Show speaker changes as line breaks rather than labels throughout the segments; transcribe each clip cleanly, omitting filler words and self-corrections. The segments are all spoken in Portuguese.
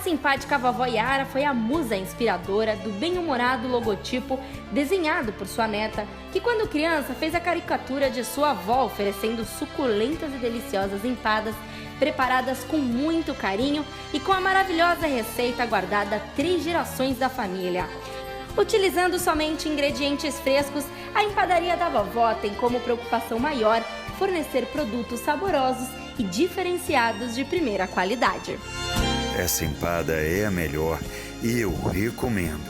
simpática vovó Yara foi a musa inspiradora do bem-humorado logotipo desenhado por sua neta, que quando criança fez a caricatura de sua avó oferecendo suculentas e deliciosas empadas preparadas com muito carinho e com a maravilhosa receita guardada há 3 gerações da família. Utilizando somente ingredientes frescos, a empadaria da vovó tem como preocupação maior fornecer produtos saborosos e diferenciados de primeira qualidade.
Essa empada é a melhor e eu recomendo.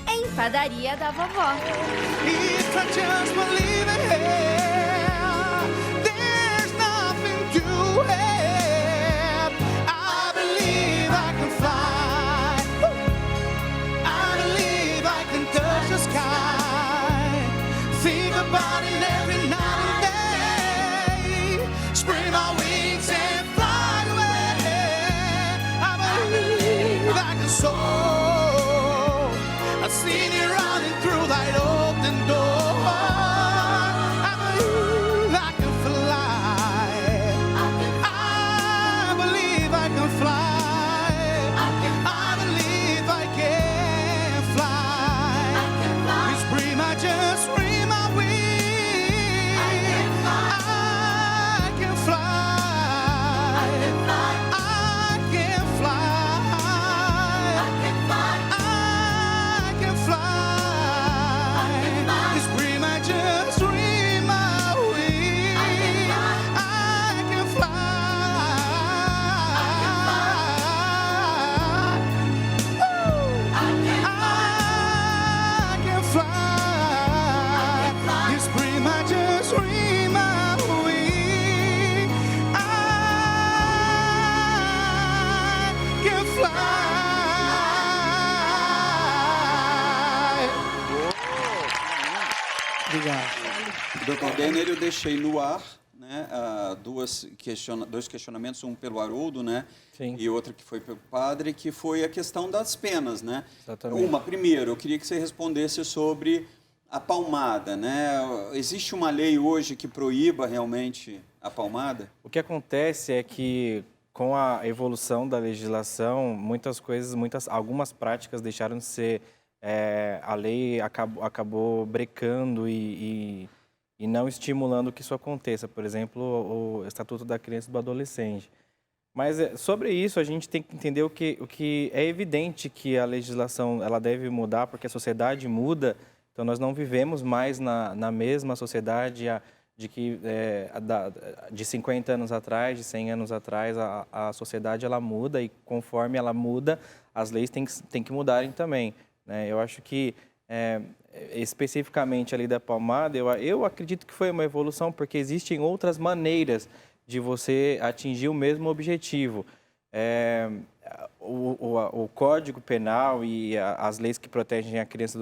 É Empadaria da Vovó.
I've seen you running through that open door. I believe I can fly. I believe I can fly. I believe I can fly. This dream I just dream my wings. I can fly. I can fly.
Doutor Denner, eu deixei no ar, né, dois questionamentos, um pelo Haroldo, né,
Sim.
E outro que foi pelo padre, que foi a questão das penas, né?
Exatamente.
Primeiro, eu queria que você respondesse sobre a palmada, né? Existe uma lei hoje que proíba realmente a palmada?
O que acontece é que, com a evolução da legislação, algumas práticas deixaram de ser... a lei acabou brecando e não estimulando que isso aconteça. Por exemplo, o Estatuto da Criança e do Adolescente. Mas sobre isso a gente tem que entender o que é evidente que a legislação ela deve mudar, porque a sociedade muda. Então nós não vivemos mais na mesma sociedade de 50 anos atrás, de 100 anos atrás. A sociedade ela muda e conforme ela muda, as leis têm que mudarem também. Eu acho que, especificamente ali da palmada, eu acredito que foi uma evolução, porque existem outras maneiras de você atingir o mesmo objetivo. O Código Penal e as leis que protegem a criança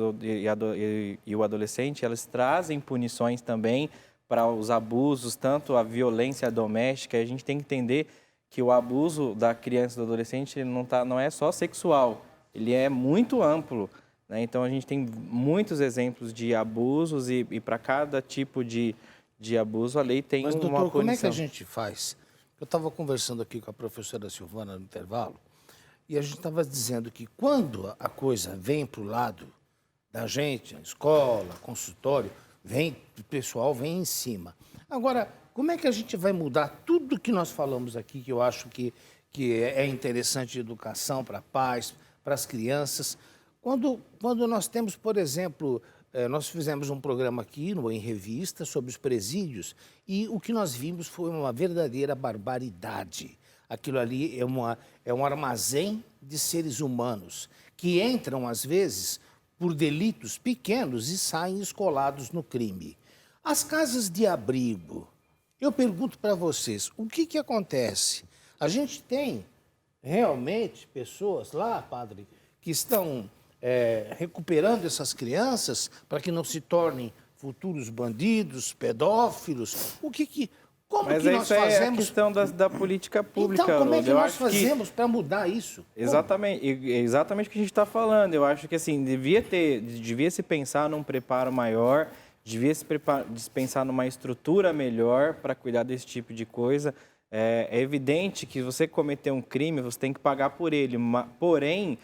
e o adolescente, elas trazem punições também para os abusos, tanto a violência doméstica. A gente tem que entender que o abuso da criança e do adolescente não é só sexual, ele é muito amplo, né? Então, a gente tem muitos exemplos de abusos e para cada tipo de abuso, a lei tem uma punição. Mas, doutor,
como é que a gente faz? Eu estava conversando aqui com a professora Silvana no intervalo e a gente estava dizendo que quando a coisa vem para o lado da gente, a escola, consultório, o pessoal vem em cima. Agora, como é que a gente vai mudar tudo que nós falamos aqui, que eu acho que é interessante de educação para pais, para as crianças, quando nós temos, por exemplo, nós fizemos um programa aqui Em Revista sobre os presídios e o que nós vimos foi uma verdadeira barbaridade. Aquilo ali é um armazém de seres humanos que entram, às vezes, por delitos pequenos e saem escolados no crime. As casas de abrigo, eu pergunto para vocês, o que acontece? A gente tem realmente pessoas lá, padre, que estão recuperando essas crianças para que não se tornem futuros bandidos, pedófilos. Como
Mas
que nós fazemos?
É a questão da política pública.
Então, como é que nós fazemos para mudar isso?
Exatamente o que a gente está falando. Eu acho que assim, devia se pensar num preparo maior, devia se pensar numa estrutura melhor para cuidar desse tipo de coisa. É evidente que você cometer um crime, você tem que pagar por ele. Porém,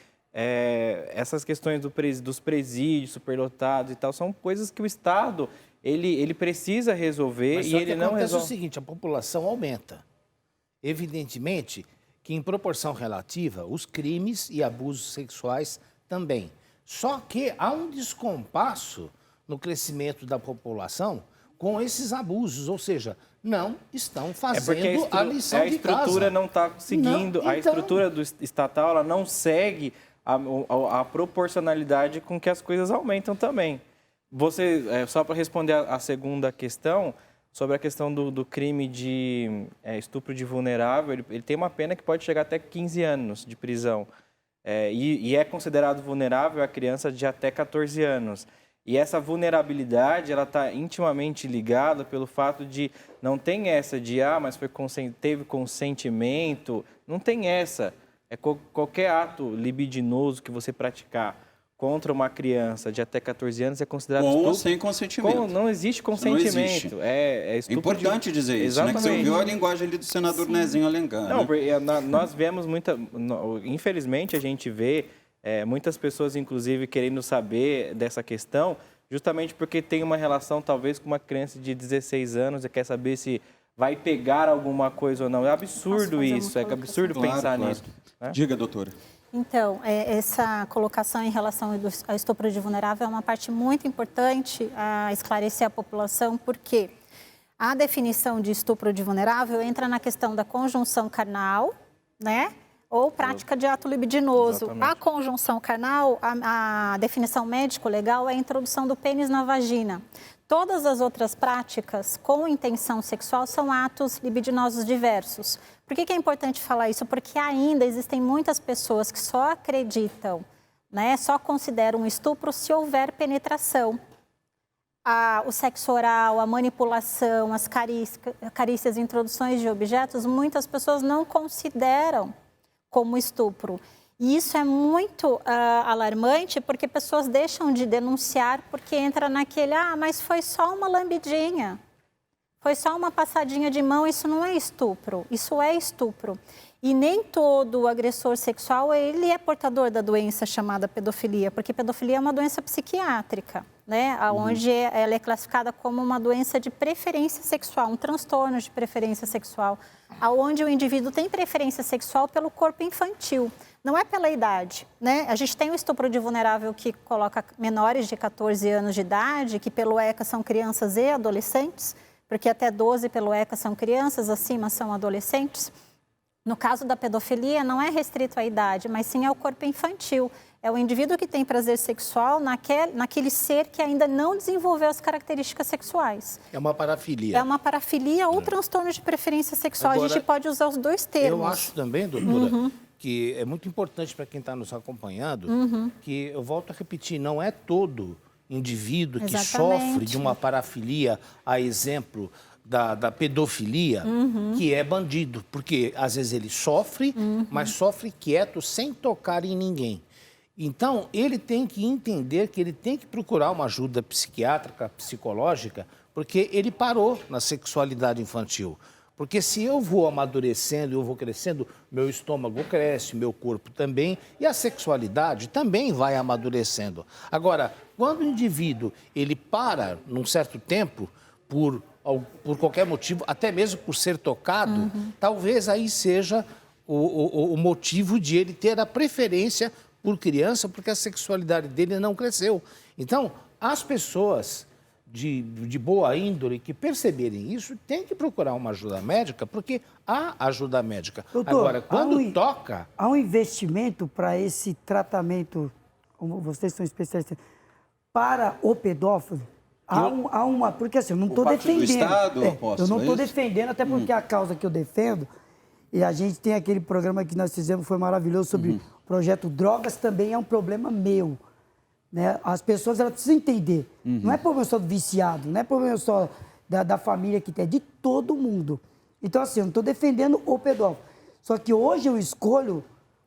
essas questões dos presídios superlotados e tal, são coisas que o Estado ele precisa resolver e ele não resolve.
O seguinte, a população aumenta. Evidentemente que, em proporção relativa, os crimes e abusos sexuais também. Só que há um descompasso no crescimento da população com esses abusos, ou seja, não estão fazendo a lição de casa.
A estrutura não está seguindo,
Não,
a estrutura do estatal ela não segue a proporcionalidade com que as coisas aumentam também. Só para responder a segunda questão, sobre a questão do crime de estupro de vulnerável, ele tem uma pena que pode chegar até 15 anos de prisão. E é considerado vulnerável a criança de até 14 anos. E essa vulnerabilidade, ela está intimamente ligada pelo fato de não tem essa de, mas teve consentimento, não tem essa. Qualquer ato libidinoso que você praticar contra uma criança de até 14 anos é considerado
estupro.
Com
ou sem consentimento.
Não existe consentimento.
Não existe.
É
importante dizer isso, né? Que você ouviu a linguagem ali do senador Nezinho Alencar.
Não,
né?
Nós vemos infelizmente a gente vê muitas pessoas, inclusive, querendo saber dessa questão, justamente porque tem uma relação, talvez, com uma criança de 16 anos e quer saber se vai pegar alguma coisa ou não. É absurdo isso, é absurdo pensar nisso. Né?
Diga, doutora.
Então, essa colocação em relação ao estupro de vulnerável é uma parte muito importante a esclarecer a população, porque a definição de estupro de vulnerável entra na questão da conjunção carnal, né? Ou prática de ato libidinoso. Exatamente. A conjunção carnal, a definição médico-legal é a introdução do pênis na vagina. Todas as outras práticas com intenção sexual são atos libidinosos diversos. Por que é importante falar isso? Porque ainda existem muitas pessoas que só acreditam, né, só consideram estupro se houver penetração. O sexo oral, a manipulação, as carícias, introduções de objetos, muitas pessoas não consideram como estupro. E isso é muito alarmante porque pessoas deixam de denunciar porque entra naquele, mas foi só uma lambidinha, foi só uma passadinha de mão, isso não é estupro, isso é estupro. E nem todo agressor sexual, ele é portador da doença chamada pedofilia, porque pedofilia é uma doença psiquiátrica, né? Onde ela é classificada como uma doença de preferência sexual, um transtorno de preferência sexual, onde o indivíduo tem preferência sexual pelo corpo infantil. Não é pela idade, né? A gente tem o estupro de vulnerável que coloca menores de 14 anos de idade, que pelo ECA são crianças e adolescentes, porque até 12 pelo ECA são crianças, acima são adolescentes. No caso da pedofilia, não é restrito à idade, mas sim ao corpo infantil. É o indivíduo que tem prazer sexual naquele ser que ainda não desenvolveu as características sexuais.
É uma parafilia.
É uma parafilia ou transtorno de preferência sexual. Agora, a gente pode usar os dois termos.
Eu acho também, doutora, que é muito importante para quem está nos acompanhando, que eu volto a repetir, não é todo indivíduo que sofre de uma parafilia, a exemplo da pedofilia, que é bandido. Porque às vezes ele sofre, mas sofre quieto, sem tocar em ninguém. Então, ele tem que entender que ele tem que procurar uma ajuda psiquiátrica, psicológica, porque ele parou na sexualidade infantil. Porque se eu vou amadurecendo, eu vou crescendo, meu estômago cresce, meu corpo também, e a sexualidade também vai amadurecendo. Agora, quando o indivíduo ele para num certo tempo, por qualquer motivo, até mesmo por ser tocado, talvez aí seja o motivo de ele ter a preferência por criança, porque a sexualidade dele não cresceu. Então, as pessoas de boa índole que perceberem isso, têm que procurar uma ajuda médica, porque há ajuda médica.
Doutor,
agora, quando toca...
Há um investimento para esse tratamento, como vocês são especialistas, para o pedófilo? Há uma... Porque assim, eu não estou defendendo.
Do Estado,
eu não estou defendendo, até porque a causa que eu defendo, e a gente tem aquele programa que nós fizemos, foi maravilhoso, sobre o projeto Drogas, também é um problema meu. Né? As pessoas elas precisam entender. Não é problema só do viciado, não é problema só da família que tem, é de todo mundo. Então, assim, eu não estou defendendo o pedófilo. Só que hoje eu escolho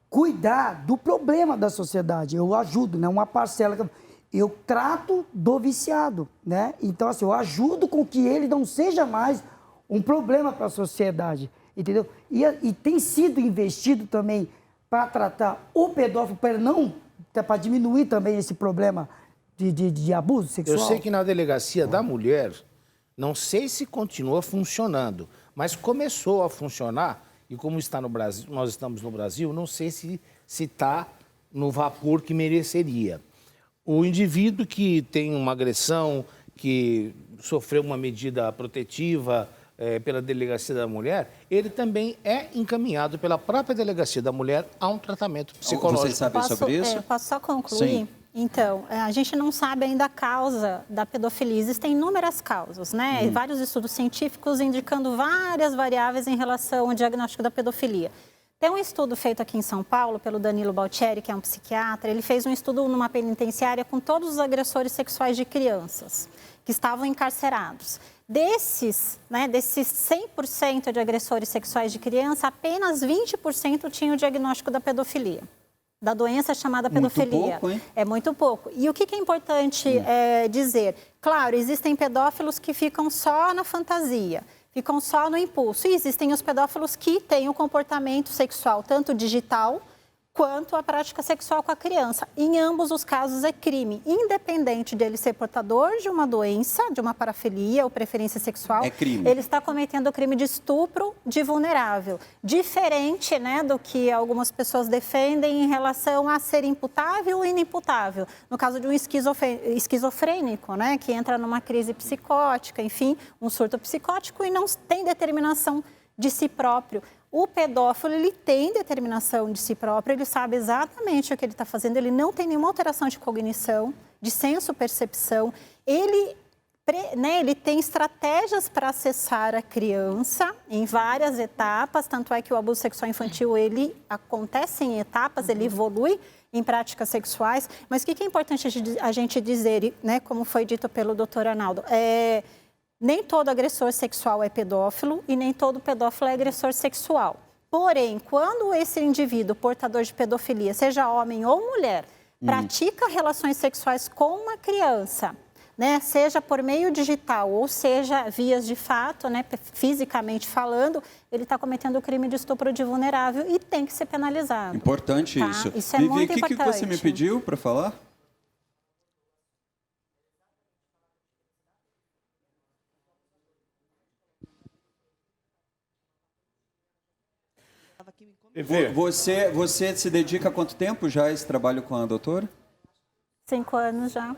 cuidar do problema da sociedade. Eu ajudo, né? Uma parcela. Eu trato do viciado, né? Então, assim, eu ajudo com que ele não seja mais um problema para a sociedade. entendeu? E tem sido investido também para tratar o pedófilo, para diminuir também esse problema de abuso sexual?
Eu sei que na delegacia da mulher, não sei se continua funcionando, mas começou a funcionar, e como está no Brasil, nós estamos no Brasil, não sei se está no vapor que mereceria. O indivíduo que tem uma agressão, que sofreu uma medida protetiva pela delegacia da mulher, ele também é encaminhado pela própria delegacia da mulher a um tratamento psicológico.
Vocês sabem sobre isso?
Posso só concluir?
Sim.
Então, a gente não sabe ainda a causa da pedofilia. Existem inúmeras causas, né? Vários estudos científicos indicando várias variáveis em relação ao diagnóstico da pedofilia. Tem um estudo feito aqui em São Paulo pelo Danilo Baltieri, que é um psiquiatra. Ele fez um estudo numa penitenciária com todos os agressores sexuais de crianças que estavam encarcerados. Desses 100% de agressores sexuais de criança, apenas 20% tinham o diagnóstico da pedofilia. Da doença chamada pedofilia.
Muito pouco, hein?
É muito pouco. E o que é importante dizer? Claro, existem pedófilos que ficam só na fantasia, ficam só no impulso. E existem os pedófilos que têm o comportamento sexual, tanto digital quanto a prática sexual com a criança. Em ambos os casos é crime, independente dele ser portador de uma doença, de uma parafilia ou preferência sexual.
É crime.
Ele está cometendo o crime de estupro de vulnerável. Diferente, né, do que algumas pessoas defendem em relação a ser imputável ou inimputável. No caso de um esquizofrênico, né, que entra numa crise psicótica, enfim, um surto psicótico e não tem determinação de si próprio. O pedófilo, ele tem determinação de si próprio, ele sabe exatamente o que ele está fazendo, ele não tem nenhuma alteração de cognição, de senso-percepção, ele tem estratégias para acessar a criança em várias etapas, tanto é que o abuso sexual infantil, ele acontece em etapas, ele evolui em práticas sexuais, mas o que é importante a gente dizer, né, como foi dito pelo doutor Arnaldo, nem todo agressor sexual é pedófilo e nem todo pedófilo é agressor sexual. Porém, quando esse indivíduo portador de pedofilia, seja homem ou mulher, pratica relações sexuais com uma criança, né, seja por meio digital ou seja vias de fato, né, fisicamente falando, ele está cometendo o crime de estupro de vulnerável e tem que ser penalizado.
Importante
tá?
isso.
Isso é muito importante.
O que você me pediu para falar? Você se dedica há quanto tempo já a esse trabalho com a doutora?
5 anos já.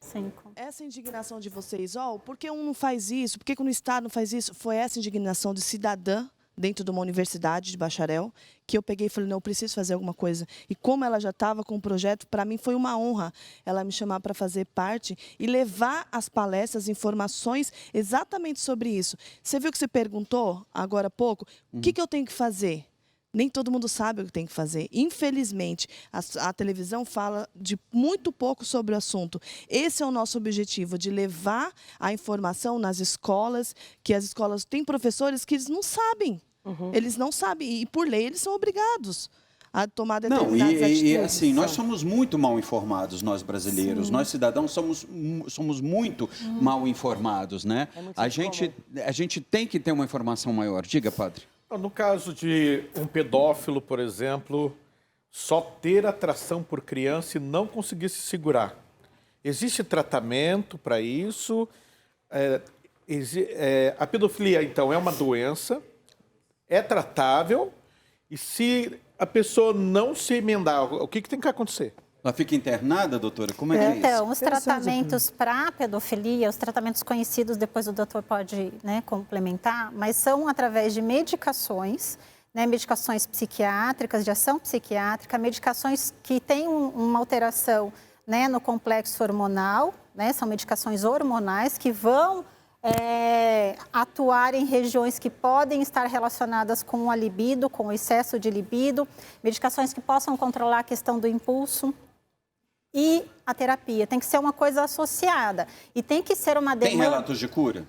5.
Essa indignação de vocês, por que um não faz isso? Por que o Estado não faz isso? Foi essa indignação de cidadã dentro de uma universidade de bacharel que eu peguei e falei, não, eu preciso fazer alguma coisa. E como ela já estava com o projeto, para mim foi uma honra ela me chamar para fazer parte e levar as palestras, informações exatamente sobre isso. Você viu que você perguntou agora há pouco, o que eu tenho que fazer? Nem todo mundo sabe o que tem que fazer. Infelizmente, a televisão fala de muito pouco sobre o assunto. Esse é o nosso objetivo, de levar a informação nas escolas, que as escolas têm professores que eles não sabem. Eles não sabem, e por lei eles são obrigados a tomar determinadas atitudes.
E assim, nós somos muito mal informados, nós brasileiros. Sim. Nós cidadãos somos muito mal informados, né? A gente tem que ter uma informação maior. Diga, padre.
No caso de um pedófilo, por exemplo, só ter atração por criança e não conseguir se segurar. Existe tratamento para isso? A pedofilia, então, é uma doença, é tratável, e se a pessoa não se emendar, o que tem que acontecer?
Ela fica internada, doutora? Como é que é isso?
Então, os tratamentos para pedofilia, os tratamentos conhecidos, depois o doutor pode, né, complementar, mas são através de medicações, né, medicações psiquiátricas, de ação psiquiátrica, medicações que têm uma alteração, né, no complexo hormonal, né, são medicações hormonais que vão atuar em regiões que podem estar relacionadas com a libido, com o excesso de libido, medicações que possam controlar a questão do impulso. E a terapia tem que ser uma coisa associada e tem que ser uma demanda...
Tem relatos de cura?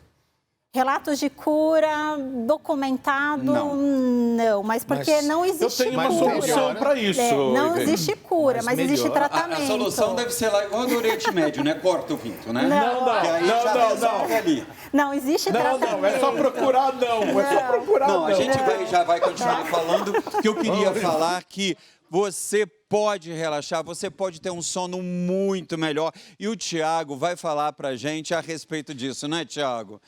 Relatos de cura documentado, não. Não, mas porque não existe
eu tenho uma
cura.
solução para isso.
Não
Ivete.
existe cura, mas existe
A
tratamento.
solução deve ser lá igual do Oriente Médio, né? Corta o pinto, né?
Não,
E aí já resolve ali.
Não existe tratamento.
Não, é só procurar não. É só procurar não.
A gente já vai continuar falando, que eu queria falar que você pode relaxar, você pode ter um sono muito melhor. E o Tiago vai falar pra gente a respeito disso, né, Tiago?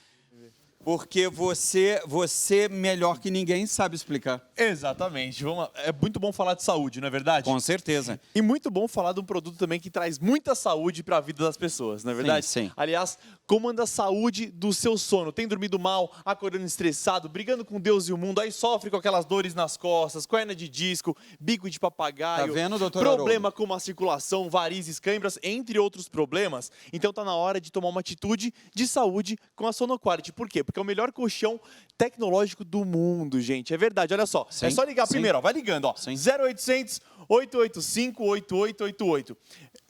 Porque você melhor que ninguém sabe explicar.
Exatamente. Vamos lá. É muito bom falar de saúde, não é verdade?
Com certeza.
E muito bom falar de um produto também que traz muita saúde para a vida das pessoas, não é verdade?
Sim.
Aliás, comanda a saúde do seu sono. Tem dormido mal, acordando estressado, brigando com Deus e o mundo, aí sofre com aquelas dores nas costas, hernia de disco, bico de papagaio.
Tá vendo, doutor
Problema como a circulação, varizes, câimbras, entre outros problemas. Então tá na hora de tomar uma atitude de saúde com a Sonoquality. Por quê? Porque é o melhor colchão tecnológico do mundo, gente. É verdade, olha só.
Sim,
é só ligar
sim.
primeiro, ó. Vai ligando, ó. 0800 885 8888.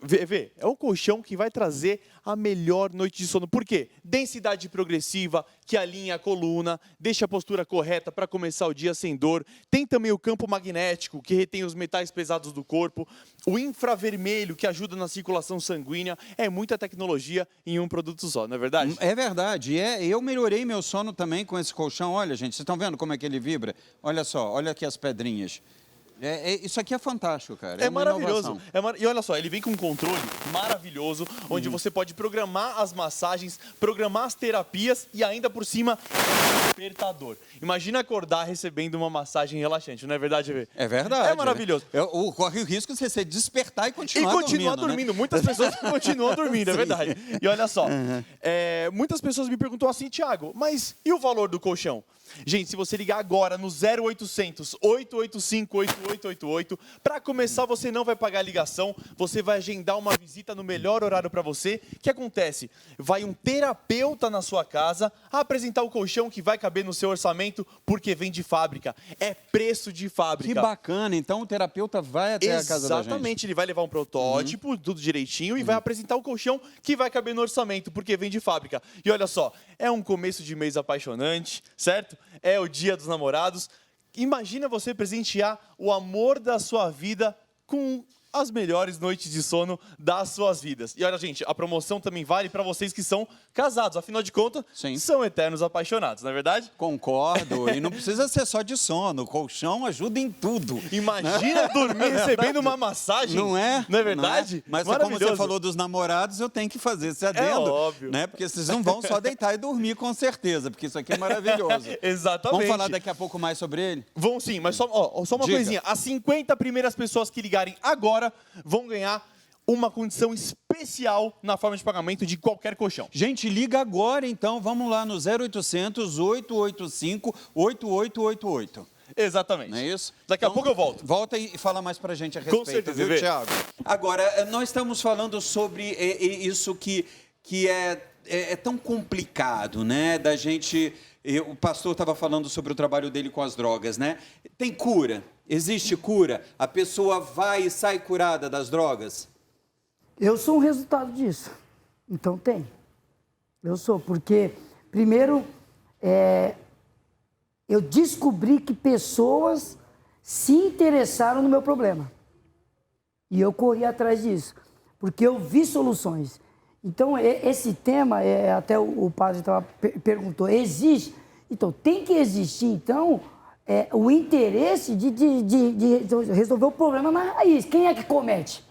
Vê, é um colchão que vai trazer a melhor noite de sono. Por quê? Densidade progressiva, que alinha a coluna, deixa a postura correta para começar o dia sem dor. Tem também o campo magnético, que retém os metais pesados do corpo. O infravermelho, que ajuda na circulação sanguínea. É muita tecnologia em um produto só, não é verdade?
É verdade. Eu melhorei meu sono também com esse colchão. Olha, gente, vocês estão vendo como é que ele vibra? Olha só, olha aqui as pedrinhas. Isso aqui é fantástico, cara.
É
uma
maravilhoso.
inovação.
E olha só, ele vem com um controle maravilhoso, onde você pode programar as massagens, programar as terapias e ainda por cima é um despertador. Imagina acordar recebendo uma massagem relaxante, não é verdade, Vê?
É verdade.
É maravilhoso.
Né? Corre o risco de você despertar e continuar
dormindo.
Né?
Muitas pessoas continuam dormindo, é verdade. E olha só, muitas pessoas me perguntam assim, Thiago, mas e o valor do colchão? Gente, se você ligar agora no 0800 885 8888, para começar você não vai pagar a ligação, você vai agendar uma visita no melhor horário para você. O que acontece? Vai um terapeuta na sua casa apresentar o colchão que vai caber no seu orçamento, porque vem de fábrica. É preço de fábrica.
Que bacana, então o terapeuta vai até a casa da gente.
Exatamente, ele vai levar um protótipo, tudo direitinho, e vai apresentar o colchão que vai caber no orçamento, porque vem de fábrica. E olha só, é um começo de mês apaixonante, certo? É o Dia dos Namorados. Imagina você presentear o amor da sua vida com as melhores noites de sono das suas vidas. E olha, gente, a promoção também vale para vocês que são casados. Afinal de contas, são eternos apaixonados, não é verdade?
Concordo. E não precisa ser só de sono. O colchão ajuda em tudo.
Imagina dormir recebendo uma massagem.
Não é?
Não é verdade?
Não é? Mas como você falou dos namorados, eu tenho que fazer esse adendo.
É óbvio.
Né? Porque vocês não vão só deitar e dormir, com certeza. Porque isso aqui é maravilhoso.
Exatamente.
Vamos falar daqui a pouco mais sobre ele?
Vão sim, mas só uma coisinha. As 50 primeiras pessoas que ligarem agora vão ganhar uma condição especial na forma de pagamento de qualquer colchão.
Gente, liga agora então, vamos lá no 0800 885 8888.
Exatamente.
Não é isso?
Daqui a pouco eu volto.
Volta e fala mais pra gente a respeito,
Com certeza,
viu,
Vê.
Thiago? Agora, nós estamos falando sobre isso que é tão complicado, né? Da gente... O pastor estava falando sobre o trabalho dele com as drogas, né? Tem cura? Existe cura? A pessoa vai e sai curada das drogas?
Eu sou um resultado disso. Então tem. Eu sou, porque, primeiro, eu descobri que pessoas se interessaram no meu problema. E eu corri atrás disso, porque eu vi soluções. Então, esse tema, até o padre perguntou, existe? Então, tem que existir, então, o interesse de resolver o problema na raiz. Quem é que comete?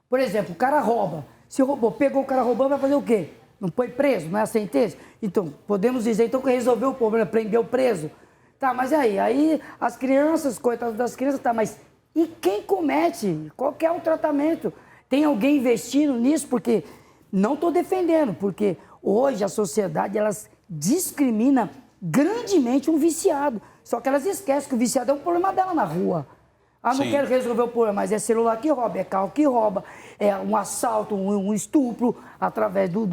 Por exemplo, o cara rouba. Se roubou, pegou o cara roubando, vai fazer o quê? Não foi preso, não é a sentença? Então, podemos dizer então, que resolveu o problema, prendeu o preso. Tá, mas e aí? Aí as crianças, coitadas das crianças, tá, mas e quem comete? Qual que é o tratamento? Tem alguém investindo nisso? Porque... Não estou defendendo, porque hoje a sociedade elas discrimina grandemente um viciado. Só que elas esquecem que o viciado é um problema dela na rua. Ah, não quero resolver o problema, mas é celular que rouba, é carro que rouba, é um assalto, um estupro através do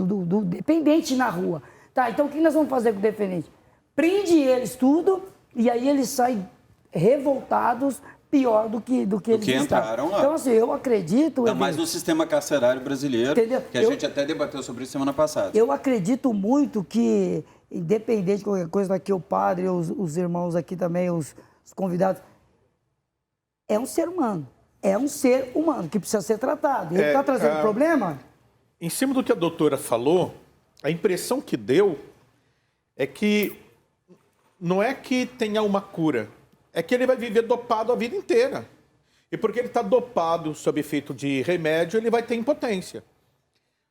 dependente na rua. Tá, então o que nós vamos fazer com o dependente? Prende eles tudo e aí eles saem revoltados, pior do que eles
entraram lá.
Então, assim, eu acredito...
Ainda mais no sistema carcerário brasileiro,
entendeu?
Que a gente até debateu sobre isso semana passada.
Eu acredito muito que, independente de qualquer coisa, aqui o padre, os irmãos aqui também, os os convidados. É um ser humano. É um ser humano que precisa ser tratado. Ele está trazendo problema?
Em cima do que a doutora falou, a impressão que deu é que não é que tenha uma cura, é que ele vai viver dopado a vida inteira. E porque ele está dopado sob efeito de remédio, ele vai ter impotência.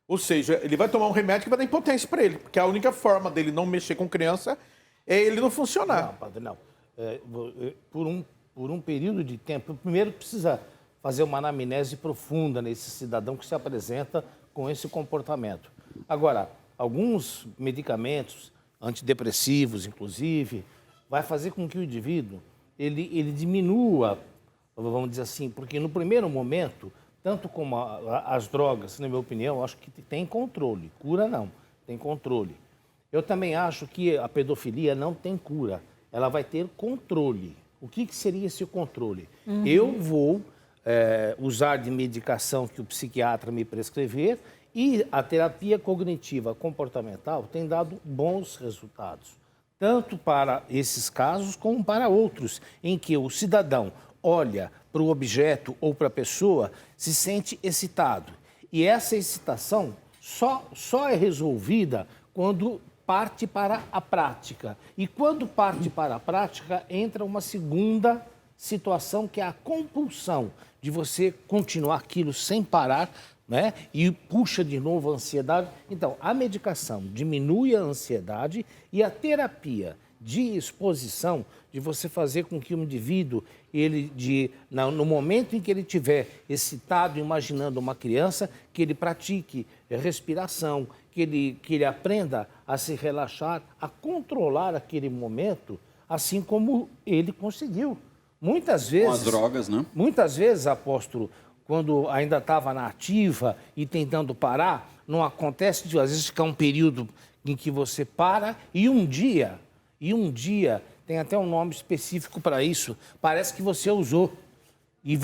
Ou seja, ele vai tomar um remédio que vai dar impotência para ele, porque a única forma dele não mexer com criança é ele não funcionar.
Não, padre, não. Por um período de tempo, primeiro precisa fazer uma anamnese profunda nesse cidadão que se apresenta com esse comportamento. Agora, alguns medicamentos, antidepressivos inclusive, vai fazer com que o indivíduo ele diminua, vamos dizer assim, porque no primeiro momento, tanto como as drogas, na minha opinião, acho que tem controle. Cura não, tem controle. Eu também acho que a pedofilia não tem cura, ela vai ter controle. O que seria esse controle? Eu vou usar de medicação que o psiquiatra me prescrever e a terapia cognitiva comportamental tem dado bons resultados, tanto para esses casos como para outros, em que o cidadão olha para o objeto ou para a pessoa, se sente excitado. E essa excitação só é resolvida quando parte para a prática. E quando parte para a prática, entra uma segunda situação que é a compulsão de você continuar aquilo sem parar, né? E puxa de novo a ansiedade. Então, a medicação diminui a ansiedade e a terapia de exposição, de você fazer com que o indivíduo, no momento em que ele estiver excitado, imaginando uma criança, que ele pratique respiração, que ele aprenda a se relaxar, a controlar aquele momento, assim como ele conseguiu. Muitas vezes...
Com as drogas, né?
Muitas vezes, apóstolo, quando ainda estava na ativa e tentando parar, não acontece de, às vezes, ficar um período em que você para e um dia, tem até um nome específico para isso, parece que você usou. E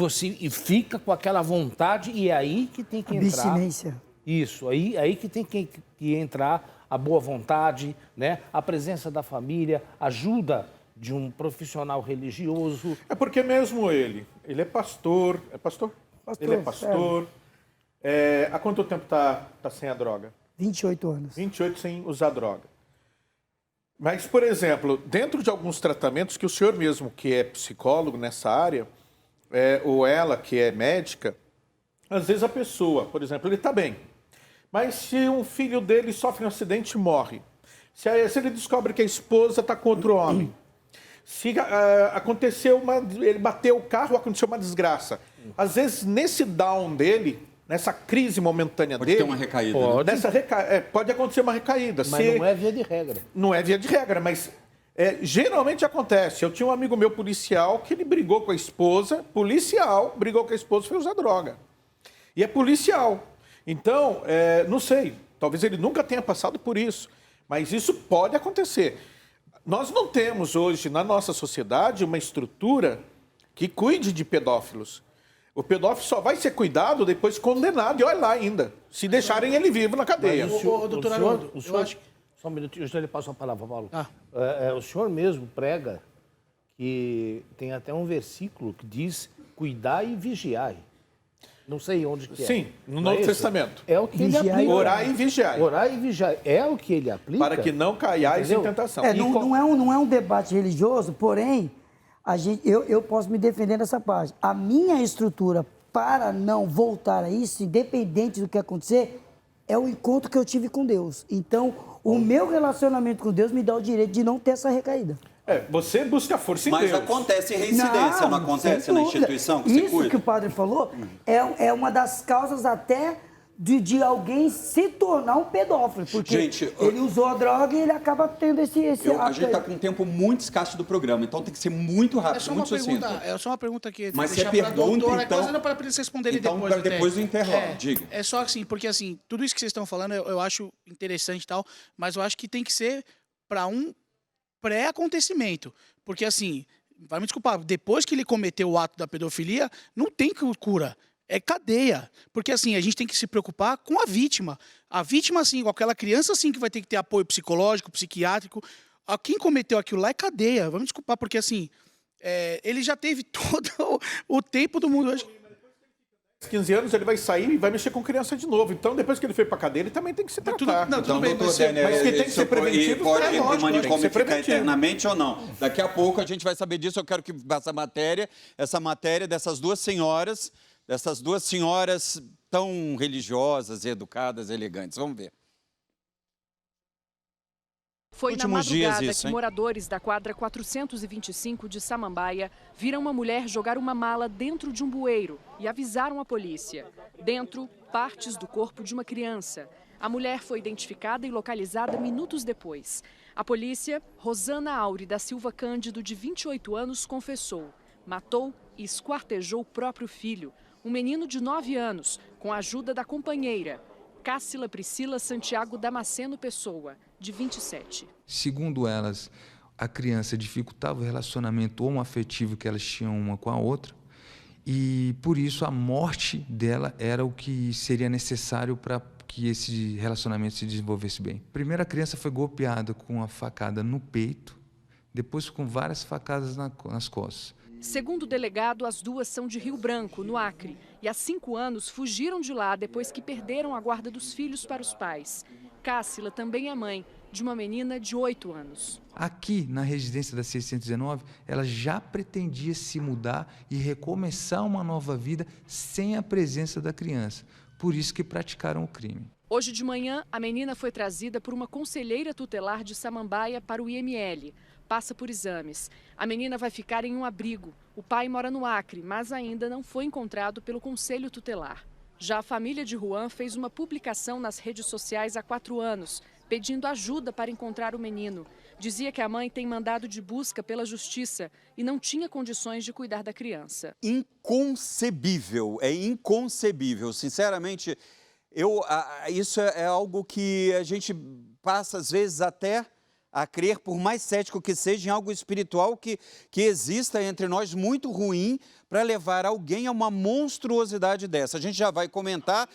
fica com aquela vontade e é aí que tem que entrar...
Abstinência.
Isso, aí que tem que entrar a boa vontade, né? A presença da família, ajuda de um profissional religioso.
É porque mesmo ele é pastor, ele é pastor. Há quanto tempo tá sem a droga?
28 anos.
28 sem usar droga. Mas, por exemplo, dentro de alguns tratamentos que o senhor mesmo, que é psicólogo nessa área, ou ela, que é médica, às vezes a pessoa, por exemplo, ele está bem, mas se um filho dele sofre um acidente e morre, se ele descobre que a esposa está com outro homem, se ele bateu o carro, aconteceu uma desgraça. Às vezes, nesse down dele, nessa crise momentânea
pode
dele...
ter uma recaída.
Pode acontecer uma recaída.
Mas não é via de regra.
Não é via de regra, mas geralmente acontece. Eu tinha um amigo meu policial que ele brigou com a esposa, brigou com a esposa e foi usar droga. E é policial. Então, não sei, talvez ele nunca tenha passado por isso, mas isso pode acontecer. Nós não temos hoje, na nossa sociedade, uma estrutura que cuide de pedófilos. O pedófilo só vai ser cuidado depois condenado, e olha lá ainda, se deixarem ele vivo na cadeia.
Doutor Haroldo, eu acho... Só um minutinho, eu lhe passo a palavra, Paulo. O senhor mesmo prega que tem até um versículo que diz cuidar e vigiar. Não sei onde que é.
Sim, no Novo Testamento.
É o que ele aplica.
Orar e vigiar.
Orar e vigiar. É o que ele aplica.
Para que não caiais em tentação.
Não é um debate religioso, porém, eu posso me defender nessa parte. A minha estrutura para não voltar a isso, independente do que acontecer, é o encontro que eu tive com Deus. Então, o meu relacionamento com Deus me dá o direito de não ter essa recaída.
Você busca força em Deus.
Mas acontece reincidência, não acontece na instituição que você cuida?
Isso que o padre falou é uma das causas até de alguém se tornar um pedófilo. Porque ele usou a droga e ele acaba tendo esse
a gente está com um tempo muito escasso do programa, então tem que ser muito rápido, muito sucinto.
É só uma pergunta que...
Mas você pergunta, então...
Quase não para eles responderem depois.
Então, depois do intervalo, diga.
É só assim, porque assim, tudo isso que vocês estão falando eu acho interessante e tal, mas eu acho que tem que ser para um pré-acontecimento. Porque assim, vai me desculpar, depois que ele cometeu o ato da pedofilia, não tem cura. É cadeia. Porque assim, a gente tem que se preocupar com a vítima. A vítima, assim, com aquela criança, assim, que vai ter que ter apoio psicológico, psiquiátrico. Quem cometeu aquilo lá é cadeia. Vamos desculpar, porque assim, ele já teve todo o tempo do mundo.
15 anos ele vai sair e vai mexer com criança de novo. Então, depois que ele foi para cadeia, ele também tem que se tratar.
Então, doutor Daniel,
mas que tem que ser preventivo,
pode ir para o
tem que
manicômio
ser
e ficar
preventivo.
eternamente ou não? Daqui a pouco a gente vai saber disso. Eu quero que essa matéria dessas duas senhoras tão religiosas, educadas, elegantes. Vamos ver.
Foi na
Últimos
madrugada
dias isso,
que
hein?
moradores da quadra 425 de Samambaia viram uma mulher jogar uma mala dentro de um bueiro e avisaram a polícia. Dentro, partes do corpo de uma criança. A mulher foi identificada e localizada minutos depois. A polícia, Rosana Aure da Silva Cândido, de 28 anos, confessou. Matou e esquartejou o próprio filho, um menino de 9 anos, com a ajuda da companheira, Cássila Priscila Santiago Damasceno Pessoa, de 27.
Segundo elas, a criança dificultava o relacionamento homoafetivo que elas tinham uma com a outra e, por isso, a morte dela era o que seria necessário para que esse relacionamento se desenvolvesse bem. Primeiro, a criança foi golpeada com uma facada no peito, depois com várias facadas nas costas.
Segundo o delegado, as duas são de Rio Branco, no Acre, e há 5 anos fugiram de lá depois que perderam a guarda dos filhos para os pais. Cássila também é mãe de uma menina de 8 anos.
Aqui, na residência da 619, ela já pretendia se mudar e recomeçar uma nova vida sem a presença da criança. Por isso que praticaram o crime.
Hoje de manhã, a menina foi trazida por uma conselheira tutelar de Samambaia para o IML. Passa por exames. A menina vai ficar em um abrigo. O pai mora no Acre, mas ainda não foi encontrado pelo conselho tutelar. Já a família de Juan fez uma publicação nas redes sociais há 4 anos, pedindo ajuda para encontrar o menino. Dizia que a mãe tem mandado de busca pela justiça e não tinha condições de cuidar da criança.
Inconcebível, é inconcebível. Sinceramente, isso é algo que a gente passa, às vezes, até a crer, por mais cético que seja, em algo espiritual que exista entre nós muito ruim para levar alguém a uma monstruosidade dessa. A gente já vai comentar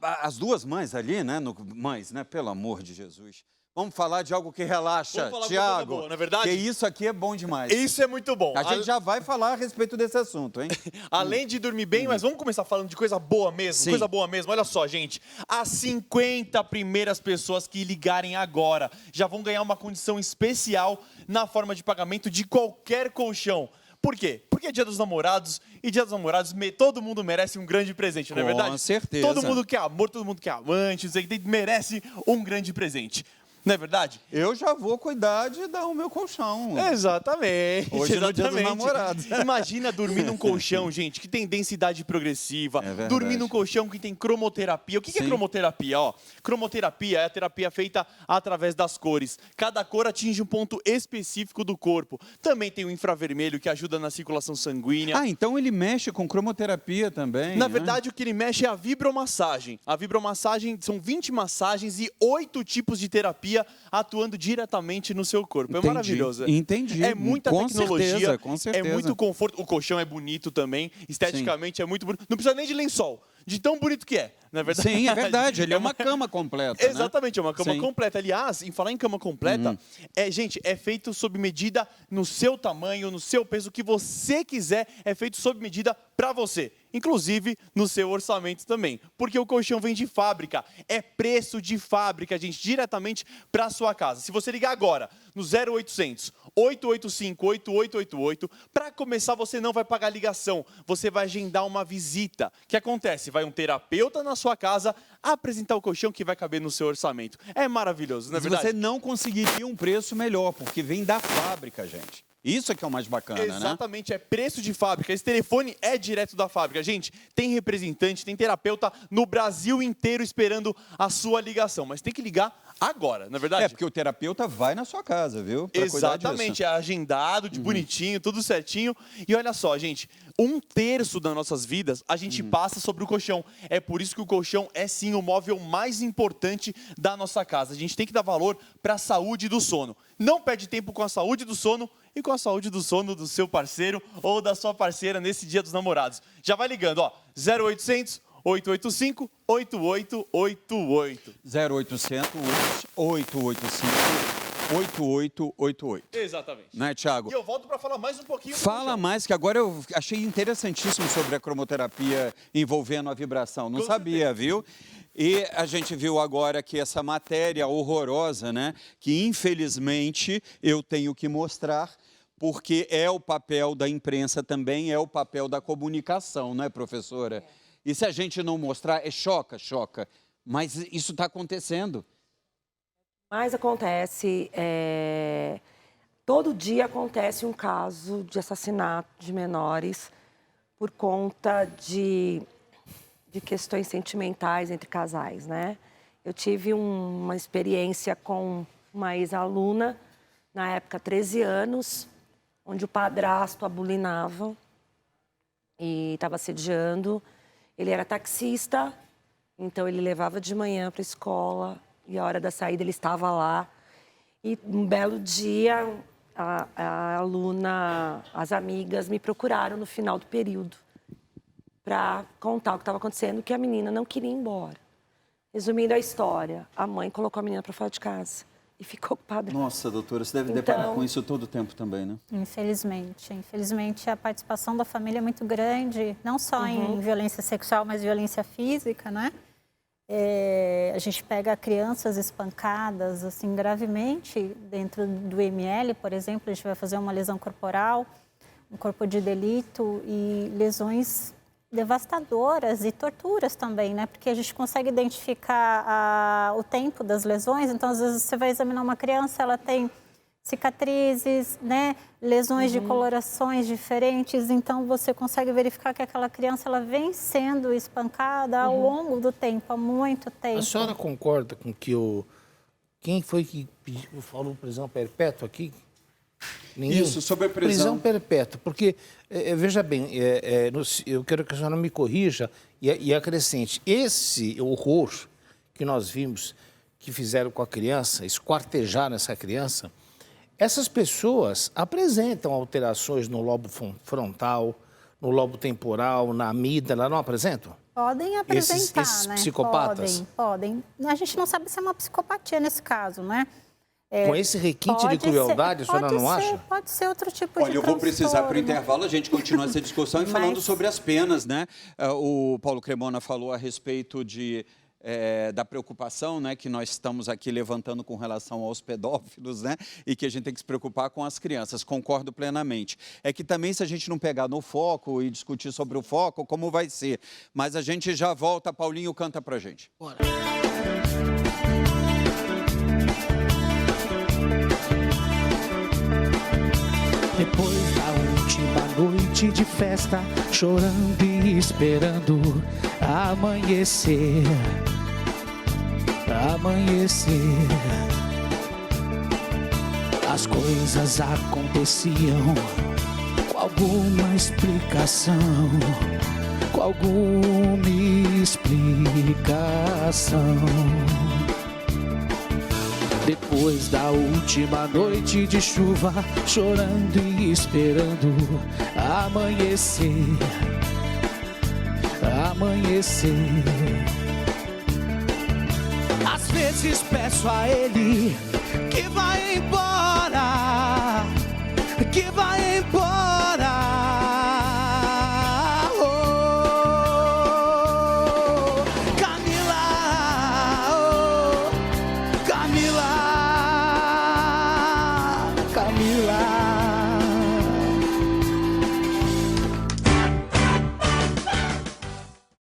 as duas mães ali, né? Mães, né? Pelo amor de Jesus. Vamos falar de algo que relaxa, Tiago.
Boa, não é verdade?
Porque isso aqui é bom demais.
Isso é muito bom.
A gente já vai falar a respeito desse assunto, hein?
Além de dormir bem, mas vamos começar falando de coisa boa mesmo.
Sim.
Coisa boa mesmo. Olha só, gente. As 50 primeiras pessoas que ligarem agora já vão ganhar uma condição especial na forma de pagamento de qualquer colchão. Por quê? Porque é Dia dos Namorados e Dia dos Namorados todo mundo merece um grande presente, não é verdade?
Com certeza.
Todo mundo quer amor, todo mundo quer amante, merece um grande presente. Não é verdade?
Eu já vou cuidar de dar o meu colchão.
Exatamente.
Hoje no Dia dos Namorados.
Imagina dormir num colchão, gente, que tem densidade progressiva. Dormir num colchão que tem cromoterapia. O que é cromoterapia? Ó, cromoterapia é a terapia feita através das cores. Cada cor atinge um ponto específico do corpo. Também tem o infravermelho, que ajuda na circulação sanguínea.
Ah, então ele mexe com cromoterapia também,
Na
né?
verdade, o que ele mexe é a vibromassagem. A vibromassagem são 20 massagens e 8 tipos de terapia atuando diretamente no seu corpo. É
Entendi,
maravilhoso.
entendi.
É muita
Com
tecnologia.
certeza, com certeza.
É muito conforto. O colchão é bonito também. Esteticamente é muito bonito. Não precisa nem de lençol. De tão bonito que é, não é verdade?
Sim, é verdade. Ele é uma cama completa, né?
Exatamente, é uma cama
Sim.
completa. Aliás, em falar em cama completa, gente, é feito sob medida no seu tamanho, no seu peso, o que você quiser, é feito sob medida para você. Inclusive no seu orçamento também. Porque o colchão vem de fábrica. É preço de fábrica, gente, diretamente para sua casa. Se você ligar agora no 0800 885 8888, para começar você não vai pagar ligação. Você vai agendar uma visita. O que acontece? Vai um terapeuta na sua casa apresentar o colchão que vai caber no seu orçamento. É maravilhoso, não é
Mas
verdade?
você não conseguiria um preço melhor, porque vem da fábrica, gente. Isso é que é o mais bacana, né?
Exatamente, é preço de fábrica. Esse telefone é direto da fábrica. Gente, tem representante, tem terapeuta no Brasil inteiro esperando a sua ligação. Mas tem que ligar agora, não é verdade?
É, porque o terapeuta vai na sua casa, viu? Pra cuidar disso.
Exatamente, é agendado, de bonitinho, tudo certinho. E olha só, gente, 1/3 das nossas vidas a gente passa sobre o colchão. É por isso que o colchão é sim o móvel mais importante da nossa casa. A gente tem que dar valor para a saúde do sono. Não perde tempo com a saúde do sono e com a saúde do sono do seu parceiro ou da sua parceira nesse Dia dos Namorados. Já vai ligando, ó, 0800 885 8888.
0800 885 8888.
Exatamente.
Né, Thiago?
E eu volto para falar mais um pouquinho.
Fala mais, que agora eu achei interessantíssimo sobre a cromoterapia envolvendo a vibração. Não sabia, viu? E a gente viu agora que essa matéria horrorosa, né? Que infelizmente eu tenho que mostrar, porque é o papel da imprensa também, é o papel da comunicação, não é, professora? E se a gente não mostrar, choca. Mas isso está acontecendo.
Mas acontece, todo dia acontece um caso de assassinato de menores por conta de questões sentimentais entre casais, né? Eu tive uma experiência com uma ex-aluna, na época 13 anos, onde o padrasto a bulinava e estava assediando. Ele era taxista, então ele levava de manhã para a escola e a hora da saída ele estava lá. E um belo dia, a aluna, as amigas me procuraram no final do período para contar o que estava acontecendo, que a menina não queria ir embora. Resumindo a história, a mãe colocou a menina para fora de casa e ficou com o padrasto.
Nossa, doutora, você deve deparar com isso todo o tempo também, né?
Infelizmente, a participação da família é muito grande, não só em violência sexual, mas violência física, né? A gente pega crianças espancadas, assim, gravemente, dentro do ML, por exemplo, a gente vai fazer uma lesão corporal, um corpo de delito e lesões devastadoras e torturas também, né? Porque a gente consegue identificar o tempo das lesões, então às vezes você vai examinar uma criança, ela tem cicatrizes, né? Lesões de colorações diferentes, então você consegue verificar que aquela criança ela vem sendo espancada ao longo do tempo, há muito tempo.
A senhora concorda com que quem foi que falou prisão perpétua aqui? Ninguém?
Isso, sobre a prisão
perpétua, porque, veja bem, eu quero que a senhora me corrija e acrescente. Esse horror que nós vimos, que fizeram com a criança, esquartejaram essa criança, essas pessoas apresentam alterações no lobo frontal, no lobo temporal, na amígdala, não apresentam?
Podem apresentar,
esses
né?
psicopatas?
Podem. A gente não sabe se é uma psicopatia nesse caso, né?
Com esse requinte de crueldade, a senhora não acha?
Pode ser outro tipo de
Olha, eu vou precisar para o intervalo, a gente continua essa discussão e falando sobre as penas, né? O Paulo Cremona falou a respeito da preocupação, né, que nós estamos aqui levantando com relação aos pedófilos, né, e que a gente tem que se preocupar com as crianças. Concordo plenamente. É que também, se a gente não pegar no foco e discutir sobre o foco, como vai ser? Mas a gente já volta. Paulinho, canta pra gente.
Bora.
Depois da última noite de festa, chorando e esperando amanhecer. As coisas aconteciam com alguma explicação, Depois da última noite de chuva, chorando e esperando amanhecer. Às vezes peço a ele que vai embora,